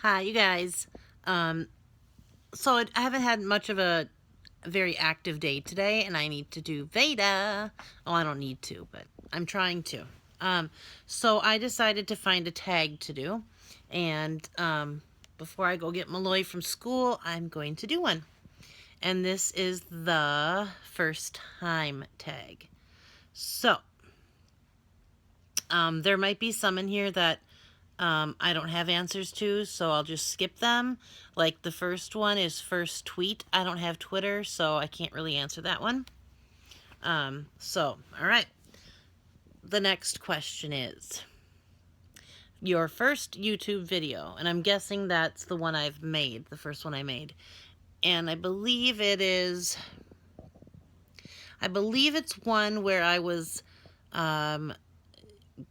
Hi, you guys. I haven't had much of a very active day today, and I need to do VEDA. Oh, I don't need to, but I'm trying to. So I decided to find a tag to do, and before I go get Malloy from school, I'm going to do one. And this is the first time tag. So, there might be some in here that I don't have answers to, so I'll just skip them. Like the first one is first tweet. I don't have Twitter, so I can't really answer that one. All right. The next question is your first YouTube video, and I'm guessing that's the one I've made, the first one I made. And I believe it's one where I was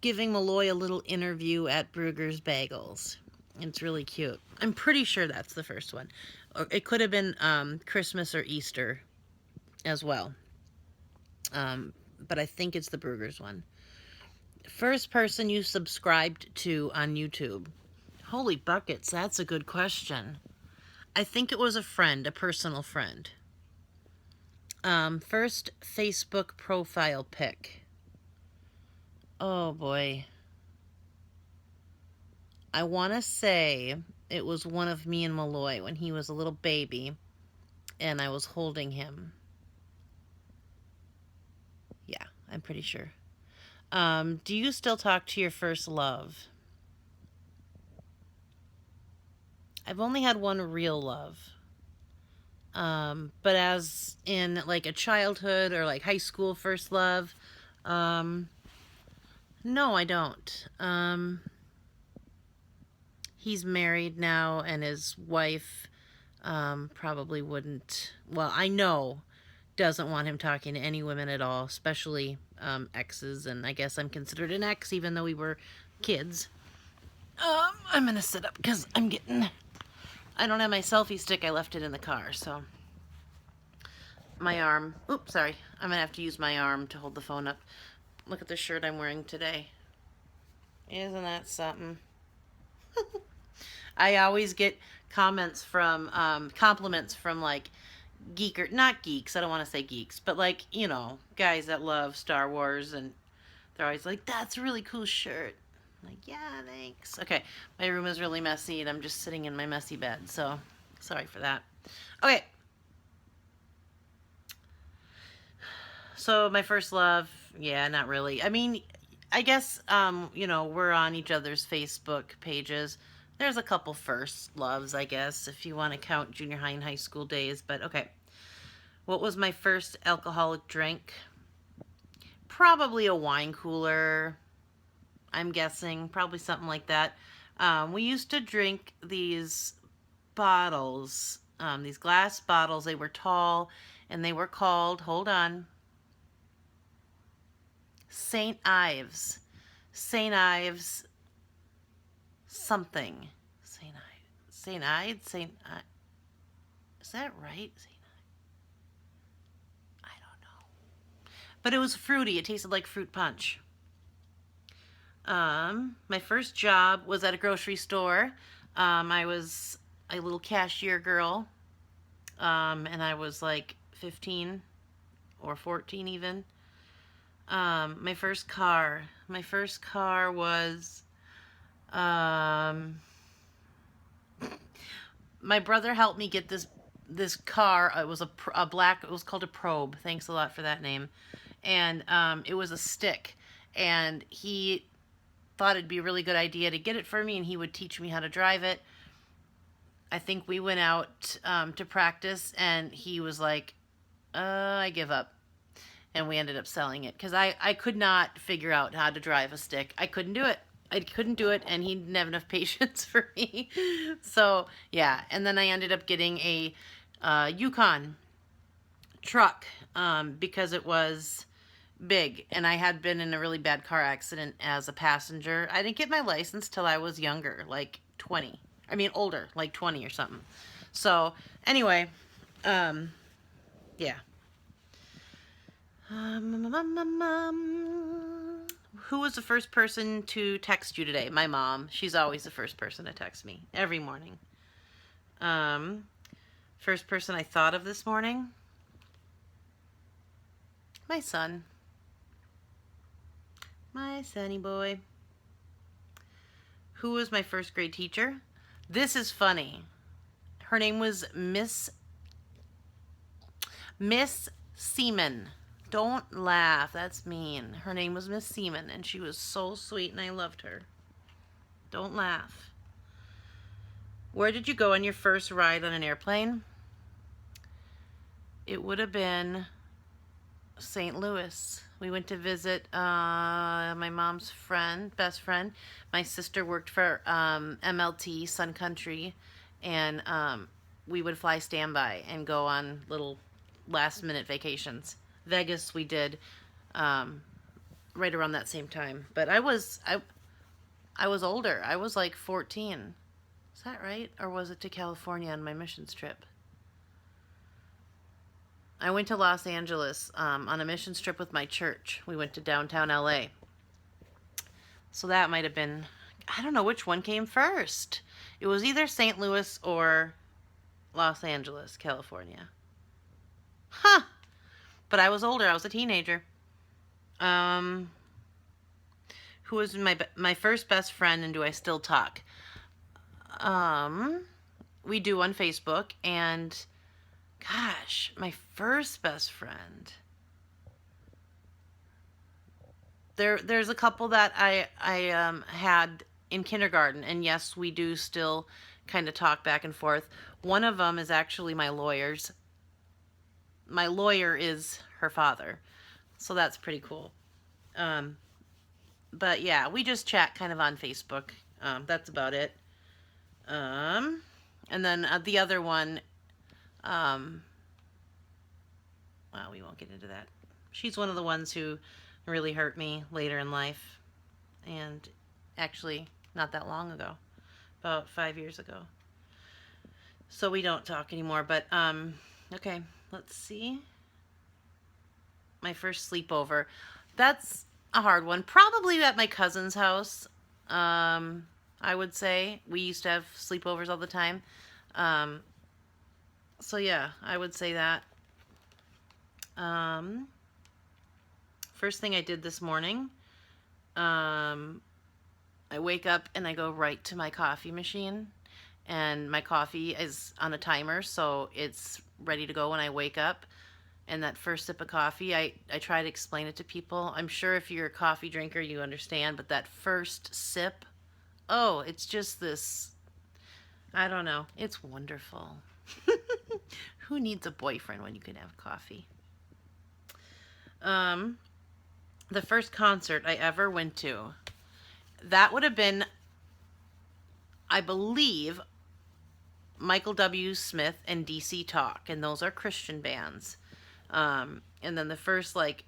giving Malloy a little interview at Brugger's Bagels. It's really cute. I'm pretty sure that's the first one. It could have been Christmas or Easter as well. But I think it's the Brugger's one. First person you subscribed to on YouTube. Holy buckets, that's a good question. I think it was a friend, a personal friend. First Facebook profile pic. Oh boy. I want to say it was one of me and Malloy when he was a little baby and I was holding him. Yeah, I'm pretty sure. Do you still talk to your first love? I've only had one real love. But as in like a childhood or like high school first love, no, I don't. He's married now and his wife probably wouldn't, well, I know doesn't want him talking to any women at all, especially exes, and I guess I'm considered an ex even though we were kids. I'm gonna sit up because I don't have my selfie stick. I left it in the car, so my arm, oops, sorry, I'm gonna have to use my arm to hold the phone up. Look at the shirt I'm wearing today. Isn't that something? I always get compliments from like not geeks, I don't want to say geeks, but like, guys that love Star Wars, and they're always like, that's a really cool shirt. I'm like, yeah, thanks. Okay, my room is really messy and I'm just sitting in my messy bed, so sorry for that. Okay. So my first love, yeah, not really. I mean, I guess we're on each other's Facebook pages. There's a couple first loves, I guess, if you want to count junior high and high school days, but okay. What was my first alcoholic drink? Probably a wine cooler, I'm guessing. Probably something like that. We used to drink these bottles, these glass bottles. They were tall, and they were called, hold on, St. Ives. St. Ives something. St. Ives. St. Ives? St. I. Is that right? St. I don't know. But it was fruity. It tasted like fruit punch. My first job was at a grocery store. I was a little cashier girl. And I was like 15 or 14 even. My first car. My first car was my brother helped me get this car. It was a black. It was called a Probe. Thanks a lot for that name. And it was a stick. And he thought it'd be a really good idea to get it for me, and he would teach me how to drive it. I think we went out to practice, and he was like, I give up. And we ended up selling it because I could not figure out how to drive a stick. I couldn't do it. I couldn't do it, and he didn't have enough patience for me. So, yeah. And then I ended up getting a Yukon truck because it was big, and I had been in a really bad car accident as a passenger. I didn't get my license till I was younger, like 20. I mean, older, like 20 or something. So, anyway, yeah. Who was the first person to text you today? My mom. She's always the first person to text me every morning. Um, First person I thought of this morning? My son. My sonny boy. Who was my first grade teacher? This is funny. Her name was Miss Seaman. Don't laugh. That's mean. Her name was Miss Seaman, and she was so sweet, and I loved her. Don't laugh. Where did you go on your first ride on an airplane? It would have been St. Louis. We went to visit my mom's best friend. My sister worked for MLT, Sun Country, and we would fly standby and go on little last-minute vacations. Vegas we did right around that same time. But I was older. I was like 14. Is that right? Or was it to California on my missions trip? I went to Los Angeles on a missions trip with my church. We went to downtown LA. So that might have been, I don't know which one came first. It was either St. Louis or Los Angeles, California. Huh. But I was older. I was a teenager. Who was my first best friend, and do I still talk? We do on Facebook, and gosh, my first best friend. There's a couple that I had in kindergarten, and yes, we do still kind of talk back and forth. One of them is actually my lawyer's. My lawyer is her father, so that's pretty cool. But yeah, we just chat kind of on Facebook. That's about it. And then the other one, well, we won't get into that. She's one of the ones who really hurt me later in life, and actually not that long ago, about 5 years ago. So we don't talk anymore, but okay, let's see. My first sleepover. That's a hard one. Probably at my cousin's house. I would say we used to have sleepovers all the time. So yeah, I would say that. First thing I did this morning, I wake up and I go right to my coffee machine, and my coffee is on a timer, so it's ready to go when I wake up. And that first sip of coffee, I try to explain it to people. I'm sure if you're a coffee drinker, you understand, but that first sip, oh, it's just this, I don't know, it's wonderful. Who needs a boyfriend when you can have coffee? The first concert I ever went to, that would have been, I believe, Michael W. Smith and DC Talk, and those are Christian bands. And then the first, like,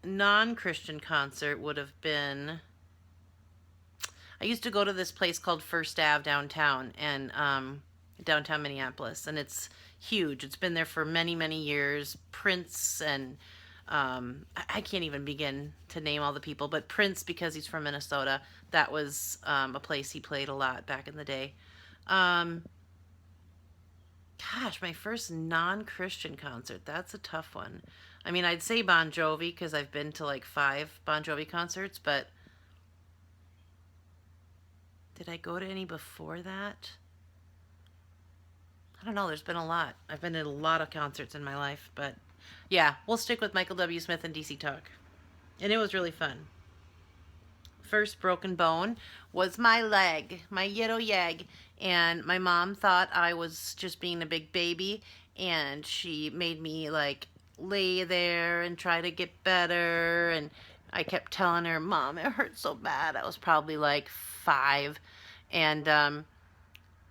non-Christian concert would have been, I used to go to this place called First Ave downtown, and downtown Minneapolis, and it's huge. It's been there for many, many years. Prince and I can't even begin to name all the people, but Prince, because he's from Minnesota, that was a place he played a lot back in the day. Gosh, my first non-Christian concert, that's a tough one. I mean, I'd say Bon Jovi, because I've been to like 5 Bon Jovi concerts, but did I go to any before that? I don't know, there's been a lot. I've been to a lot of concerts in my life, but yeah, we'll stick with Michael W. Smith and DC Talk. And it was really fun. First broken bone was my leg, my yiddo yeg. And my mom thought I was just being a big baby, and she made me like lay there and try to get better. And I kept telling her, Mom, it hurts so bad. I was probably like 5. And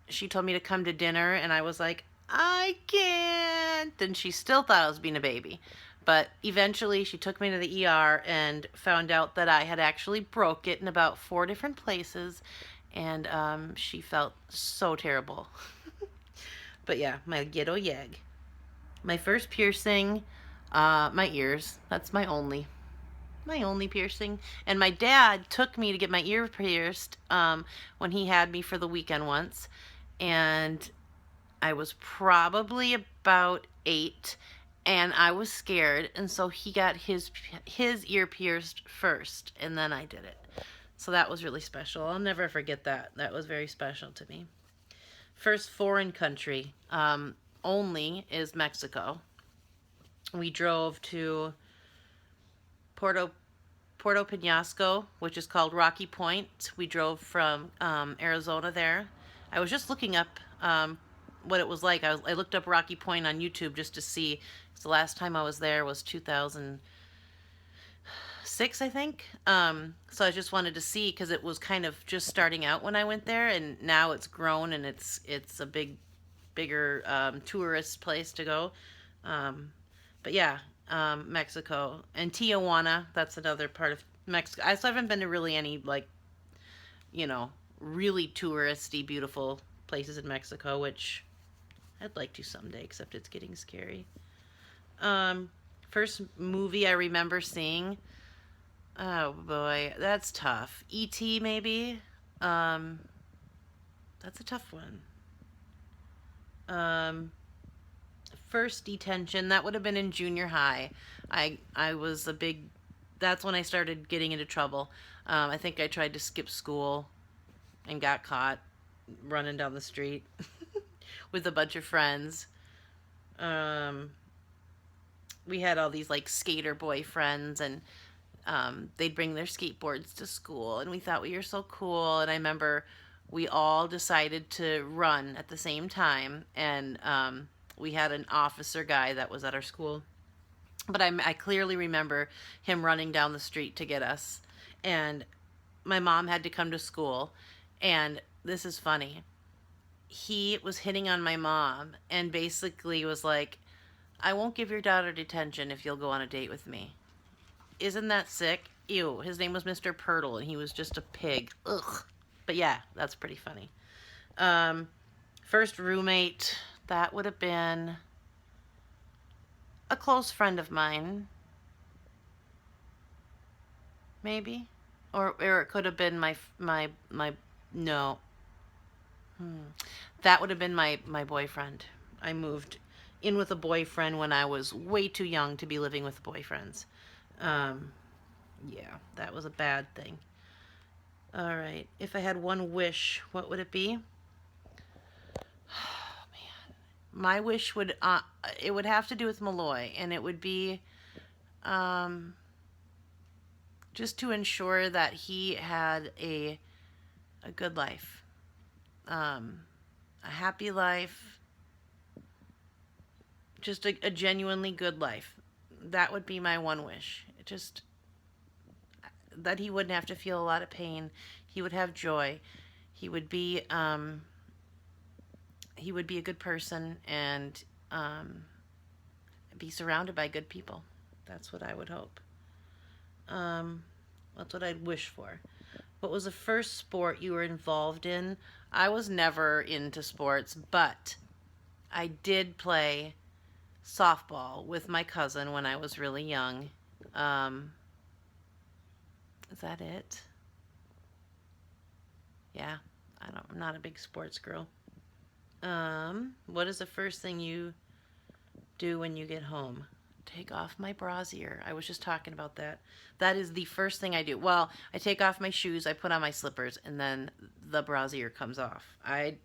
she told me to come to dinner, and I was like, I can't. And she still thought I was being a baby. But eventually she took me to the ER and found out that I had actually broke it in about 4 different places. And she felt so terrible. But yeah, my ghetto yeg. My first piercing, my ears. That's my only. My only piercing. And my dad took me to get my ear pierced when he had me for the weekend once. And I was probably about 8 and I was scared. And so he got his ear pierced first and then I did it. So that was really special. I'll never forget that. That was very special to me. First foreign country only is Mexico. We drove to Puerto Puerto Penasco, which is called Rocky Point. We drove from Arizona there. I was just looking up what it was like. I looked up Rocky Point on YouTube just to see. 'Cause the last time I was there was 2006, I think. So I just wanted to see because it was kind of just starting out when I went there, and now it's grown and it's a bigger tourist place to go. Um, but yeah, Mexico and Tijuana. That's another part of Mexico. I haven't been to really any like you know really touristy, beautiful places in Mexico, which I'd like to someday. Except it's getting scary. Um, First movie I remember seeing. Oh boy, that's tough. E.T. maybe. Um, that's a tough one. Um, First detention, that would have been in junior high. I was a big, that's when I started getting into trouble. I think I tried to skip school and got caught running down the street with a bunch of friends. Um, we had all these like skater boyfriends, and they'd bring their skateboards to school, and we thought we were so cool. And I remember we all decided to run at the same time, and we had an officer guy that was at our school. But I clearly remember him running down the street to get us. And my mom had to come to school. And this is funny. He was hitting on my mom and basically was like, I won't give your daughter detention if you'll go on a date with me. Isn't that sick? Ew. His name was Mr. Purtle and he was just a pig. Ugh. But yeah, that's pretty funny. Um, First roommate, that would have been a close friend of mine, maybe, or it could have been my no. That would have been my boyfriend. I moved in with a boyfriend when I was way too young to be living with boyfriends. Um, yeah, that was a bad thing. All right, if I had one wish, what would it be? My wish would it would have to do with Malloy, and it would be um, just to ensure that he had a good life, um, a happy life, just a genuinely good life. That would be my one wish. Just that he wouldn't have to feel a lot of pain. He would have joy. He would be he would be a good person and be surrounded by good people. That's what I would hope. Um, that's what I'd wish for. What was the first sport you were involved in? I was never into sports, but I did play softball with my cousin when I was really young. Um, is that it? Yeah, I'm not a big sports girl. What is the first thing you do when you get home? Take off my brassiere. I was just talking about that. That is the first thing I do. Well, I take off my shoes, I put on my slippers, and then the brassiere comes off. I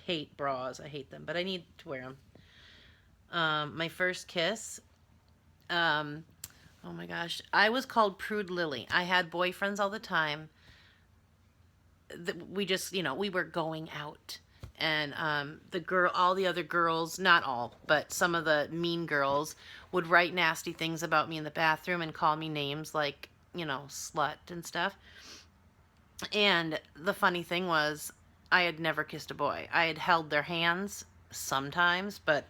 hate bras. I hate them, but I need to wear them. My first kiss. Um, oh my gosh, I was called Prude Lily. I had boyfriends all the time. We just, we were going out, and all the other girls, not all, but some of the mean girls would write nasty things about me in the bathroom and call me names like, slut and stuff. And the funny thing was, I had never kissed a boy. I had held their hands sometimes, but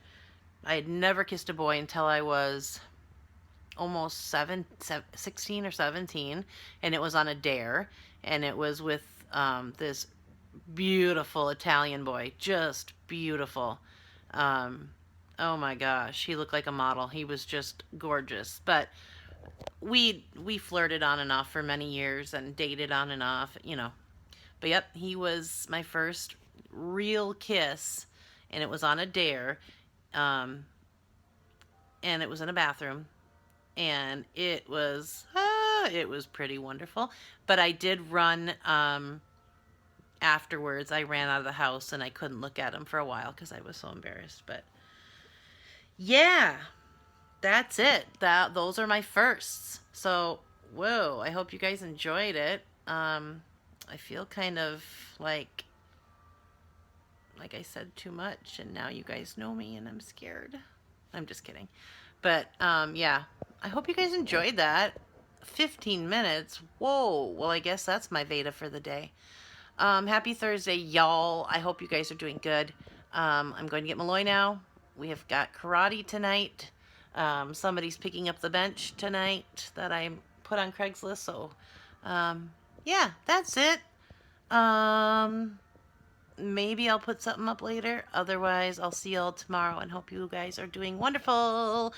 I had never kissed a boy until I was almost 16 or 17, and it was on a dare, and it was with this beautiful Italian boy, just beautiful. Um, oh my gosh, he looked like a model. He was just gorgeous. But we flirted on and off for many years and dated on and off, you know. But yep, he was my first real kiss, and it was on a dare, um, and it was in a bathroom, and it was pretty wonderful. But I did run afterwards. I ran out of the house and I couldn't look at him for a while because I was so embarrassed. But yeah, that's it. Those are my firsts. So whoa, I hope you guys enjoyed it. I feel kind of like I said too much, and now you guys know me, and I'm scared. I'm just kidding. But yeah, I hope you guys enjoyed that. 15 minutes. Whoa. Well, I guess that's my Veda for the day. Happy Thursday, y'all. I hope you guys are doing good. I'm going to get Malloy now. We have got karate tonight. Somebody's picking up the bench tonight that I put on Craigslist. So, yeah, that's it. Maybe I'll put something up later. Otherwise, I'll see y'all tomorrow and hope you guys are doing wonderful.